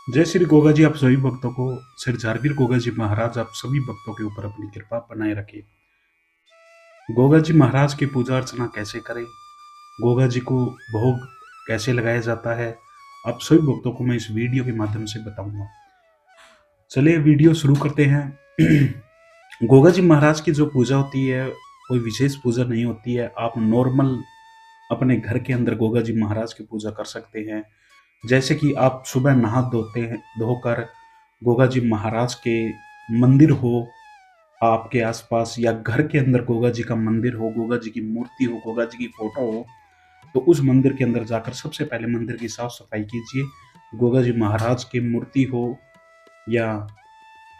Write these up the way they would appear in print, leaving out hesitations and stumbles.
जय श्री गोगा जी, आप सभी भक्तों को श्री झारवीर गोगा जी महाराज आप सभी भक्तों के ऊपर अपनी कृपा बनाए रखे। गोगा जी महाराज की पूजा अर्चना कैसे करें, गोगा जी को भोग कैसे लगाया जाता है, आप सभी भक्तों को मैं इस वीडियो के माध्यम से बताऊंगा। चलिए वीडियो शुरू करते हैं। गोगा जी महाराज की जो पूजा होती है कोई विशेष पूजा नहीं होती है। आप नॉर्मल अपने घर के अंदर गोगा जी महाराज की पूजा कर सकते हैं। जैसे कि आप सुबह नहा धोते हैं, धोकर गोगा जी महाराज के मंदिर हो आपके आसपास या घर के अंदर गोगा जी का मंदिर हो, गोगा जी की मूर्ति हो, गोगा जी की फोटो हो, तो उस मंदिर के अंदर जाकर सबसे पहले मंदिर की साफ सफाई कीजिए। गोगा जी महाराज की मूर्ति हो या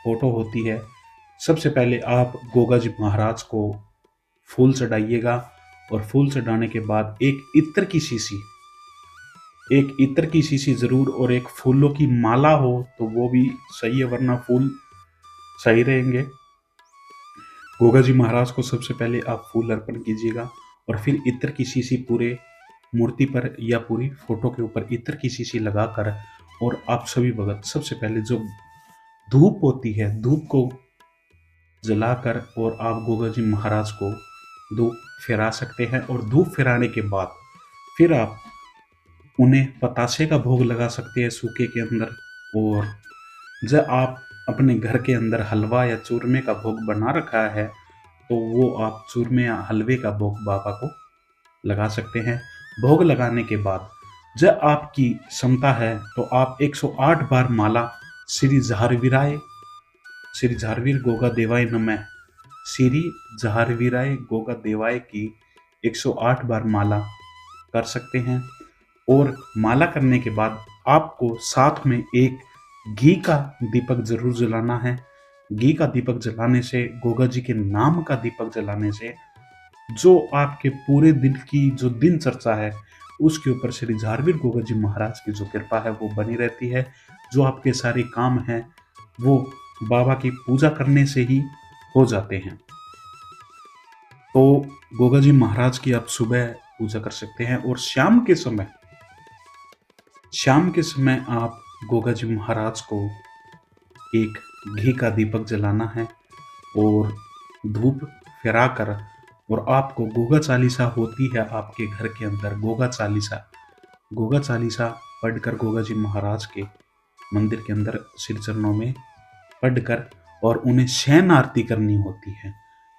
फोटो होती है, सबसे पहले आप गोगा जी महाराज को फूल चढ़ाइएगा और फूल चढ़ाने के बाद एक इत्र की शीशी जरूर और एक फूलों की माला हो तो वो भी सही है, वरना फूल सही रहेंगे। गोगा जी महाराज को सबसे पहले आप फूल अर्पण कीजिएगा और फिर इत्र की शीशी पूरे मूर्ति पर या पूरी फोटो के ऊपर इत्र की शीशी लगाकर और आप सभी भगत सबसे पहले जो धूप होती है, धूप को जलाकर और आप गोगा जी महाराज को धूप फिरा सकते हैं। और धूप फिराने के बाद फिर आप उन्हें पतासे का भोग लगा सकते हैं सूखे के अंदर। और जब आप अपने घर के अंदर हलवा या चूरमे का भोग बना रखा है तो वो आप चूरमे या हलवे का भोग बाबा को लगा सकते हैं। भोग लगाने के बाद जब आपकी क्षमता है तो आप 108 बार माला श्री झारवीराय श्री झारवीर गोगा देवाय नमः श्री झारवीराय गोगा देवाय की 108 बार माला कर सकते हैं। और माला करने के बाद आपको साथ में एक घी का दीपक जरूर जलाना है। घी का दीपक जलाने से, गोगा जी के नाम का दीपक जलाने से जो आपके पूरे दिन की जो दिन चर्चा है उसके ऊपर श्री झारवीर गोगा जी महाराज की जो कृपा है वो बनी रहती है। जो आपके सारे काम हैं वो बाबा की पूजा करने से ही हो जाते हैं। तो गोगा जी महाराज की आप सुबह पूजा कर सकते हैं और शाम के समय आप गोगा जी महाराज को एक घी का दीपक जलाना है और धूप फिराकर और आपको गोगा चालीसा होती है आपके घर के अंदर, गोगा चालीसा पढ़कर गोगा जी महाराज के मंदिर के अंदर श्री चरणों में पढ़कर और उन्हें शयन आरती करनी होती है।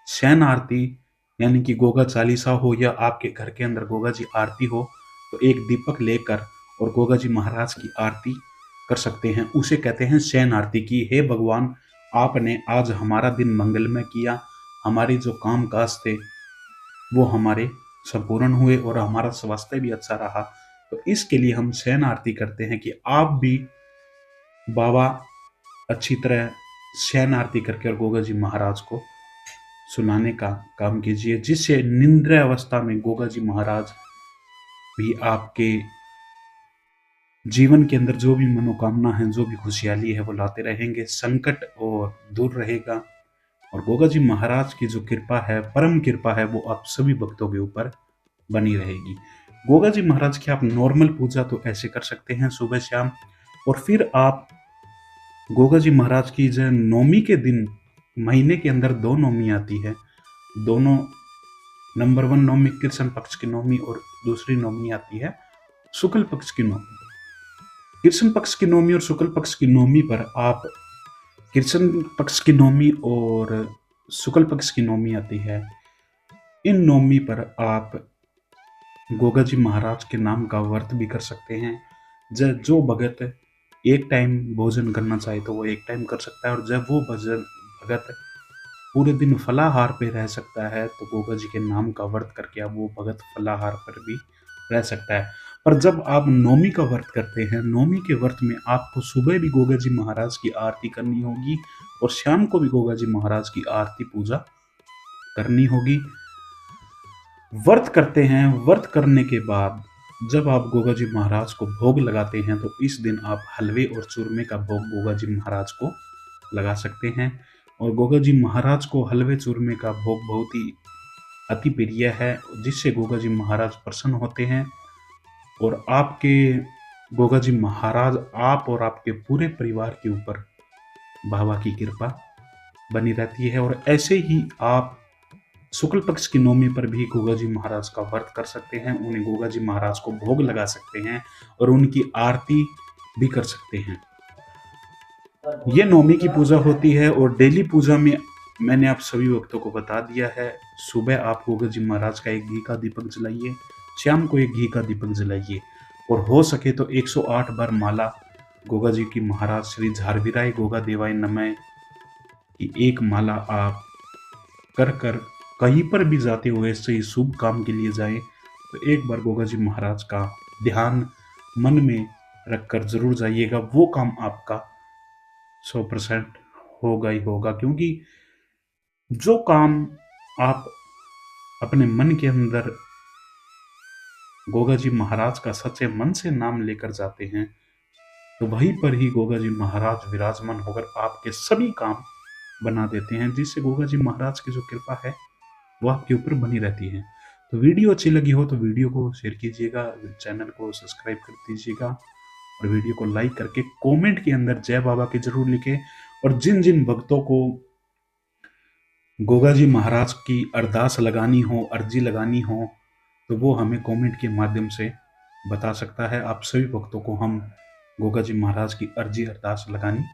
शयन आरती यानी कि गोगा चालीसा हो या आपके घर के अंदर गोगा जी आरती हो तो एक दीपक लेकर और गोगा जी महाराज की आरती कर सकते हैं। उसे कहते हैं शयन आरती की हे भगवान, आपने आज हमारा दिन मंगलमय किया, हमारे जो काम काज थे वो हमारे संपूर्ण हुए और हमारा स्वास्थ्य भी अच्छा रहा। तो इसके लिए हम शयन आरती करते हैं कि आप भी बाबा अच्छी तरह शयन आरती करके और गोगा जी महाराज को सुनाने का काम कीजिए, जिससे निंद्रा अवस्था में गोगा जी महाराज भी आपके जीवन के अंदर जो भी मनोकामना है, जो भी खुशहाली है वो लाते रहेंगे, संकट और दूर रहेगा। और गोगा जी महाराज की जो कृपा है, परम कृपा है, वो आप सभी भक्तों के ऊपर बनी रहेगी। गोगा जी महाराज की आप नॉर्मल पूजा तो ऐसे कर सकते हैं सुबह शाम। और फिर आप गोगा जी महाराज की जो नौमी के दिन, महीने के अंदर दो नौमी आती है, दोनों नंबर 1 नौमी कृष्ण पक्ष की नौमी और दूसरी नौमी आती है शुक्ल पक्ष की नौमी। कृष्ण पक्ष की नौमी और शुक्ल पक्ष की नौमी पर आप, कृष्ण पक्ष की नौमी और शुक्ल पक्ष की नौमी आती है, इन नौमी पर आप गोगा जी महाराज के नाम का व्रत भी कर सकते हैं। जो भगत एक टाइम भोजन करना चाहे तो वो एक टाइम कर सकता है, और जब वो भगत पूरे दिन फलाहार पे रह सकता है तो गोगा जी के नाम का व्रत करके अब वो भगत फलाहार पर भी रह सकता है। पर जब आप नौमी का व्रत करते हैं, नौमी के व्रत में आपको सुबह भी गोगा जी महाराज की आरती करनी होगी और शाम को भी गोगा जी महाराज की आरती पूजा करनी होगी। व्रत करते हैं, व्रत करने के बाद जब आप गोगा जी महाराज को भोग लगाते हैं तो इस दिन आप हलवे और चूरमे का भोग गोगा जी महाराज को लगा सकते हैं। और गोगा जी महाराज को हलवे चूरमे का भोग बहुत ही अति प्रिय है, जिससे गोगा जी महाराज प्रसन्न होते हैं और आपके गोगा जी महाराज आप और आपके पूरे परिवार के ऊपर बाबा की कृपा बनी रहती है। और ऐसे ही आप शुक्ल पक्ष की नवमी पर भी गोगा जी महाराज का व्रत कर सकते हैं, उन्हें गोगा जी महाराज को भोग लगा सकते हैं और उनकी आरती भी कर सकते हैं। ये नवमी की पूजा होती है और डेली पूजा में मैंने आप सभी भक्तों को बता दिया है। सुबह आप गोगा जी महाराज का एक घी का दीपक जलाइए, शाम को एक घी का दीपक जलाइए और हो सके तो 108 बार माला गोगा जी की महाराज श्री झारवीराय गोगा देवाय नमः की एक माला आप कर कर कहीं पर भी जाते हुए सही शुभ काम के लिए जाए तो एक बार गोगा जी महाराज का ध्यान मन में रखकर जरूर जाइएगा। वो काम आपका 100% होगा ही होगा, क्योंकि जो काम आप अपने मन के अंदर गोगा जी महाराज का सच्चे मन से नाम लेकर जाते हैं तो वहीं पर ही गोगा जी महाराज विराजमान होकर आपके सभी काम बना देते हैं, जिससे गोगा जी महाराज की जो कृपा है वो आपके ऊपर बनी रहती है। तो वीडियो अच्छी लगी हो तो वीडियो को शेयर कीजिएगा, चैनल को सब्सक्राइब कर दीजिएगा और वीडियो को लाइक करके कमेंट के अंदर जय बाबा की जरूर लिखें। और जिन जिन भक्तों को गोगा जी महाराज की अरदास लगानी हो, अर्जी लगानी हो, तो वो हमें कमेंट के माध्यम से बता सकता है। आप सभी भक्तों को हम गोगा जी महाराज की अर्जी अरदास लगानी